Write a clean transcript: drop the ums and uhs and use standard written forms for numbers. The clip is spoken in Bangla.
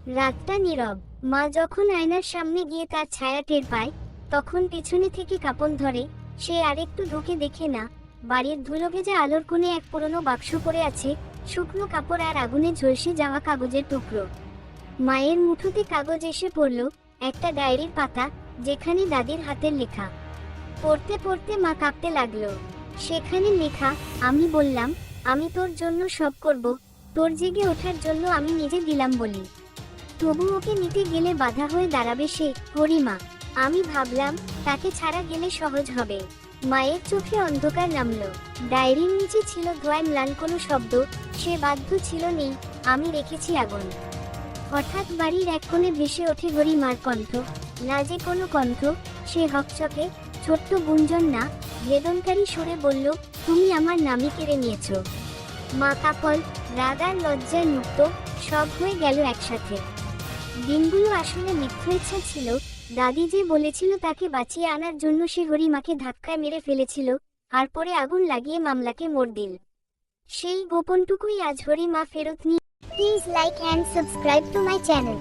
রাতটা নীরব। মা যখন আয়নার সামনে গিয়ে তার ছায়া টের পায়, তখন পেছনে থেকে কাঁপন ধরে। সে আরেকটু ঢুকে দেখে না, বাড়ির ধুলোভেজা আলোর কোণে এক পুরনো বাক্স পড়ে আছে, শুকনো কাপড় আর আগুনে ঝলসে যাওয়া কাগজের টুকরো। মায়ের মুঠোতে কাগজ এসে পড়ল, একটা ডায়েরির পাতা, যেখানে দাদির হাতের লেখা। পড়তে পড়তে মা কাঁপতে লাগলো। সেখানে লেখা, আমি বললাম, আমি তোর জন্য সব করব, তোর জেগে ওঠার জন্য আমি নিজে দিলাম বলি। তবু ওকে নিতে গেলে বাধা হয়ে দাঁড়াবে সে, হরিমা। আমি ভাবলাম, তাকে ছাড়া গেলে সহজ হবে। মায়ের চোখে অন্ধকার নামলো। ডায়েরির নিচে ছিল ধোঁয়ায় ম্লান কোনো শব্দ, সে বাধ্য ছিল নেই, আমি রেখেছি আগুন। হঠাৎ বাড়ির এক কোণে ভেসে ওঠে হরিমার কণ্ঠ। না যে কোনো কণ্ঠ, সে হকচকে, ছোট্ট গুঞ্জন না, বেদনকারী সুরে বলল, তুমি আমার নামই কেড়ে নিয়েছ। মা কাপল, রাগ আর লজ্জায় মুক্ত, সব হয়ে গেল একসাথে। দিনগুলো আসলে মিথ্যা ইচ্ছা ছিল। দাদি যে বলেছিল তাকে বাঁচিয়ে আনার জন্য সে হরিমাকে ধাক্কায় মেরে ফেলেছিল, আর পরে আগুন লাগিয়ে মামলাকে মোড় দিল। সেই গোপনটুকুই আজ হরিমা ফেরত নিয়ে। Please like and subscribe to my channel.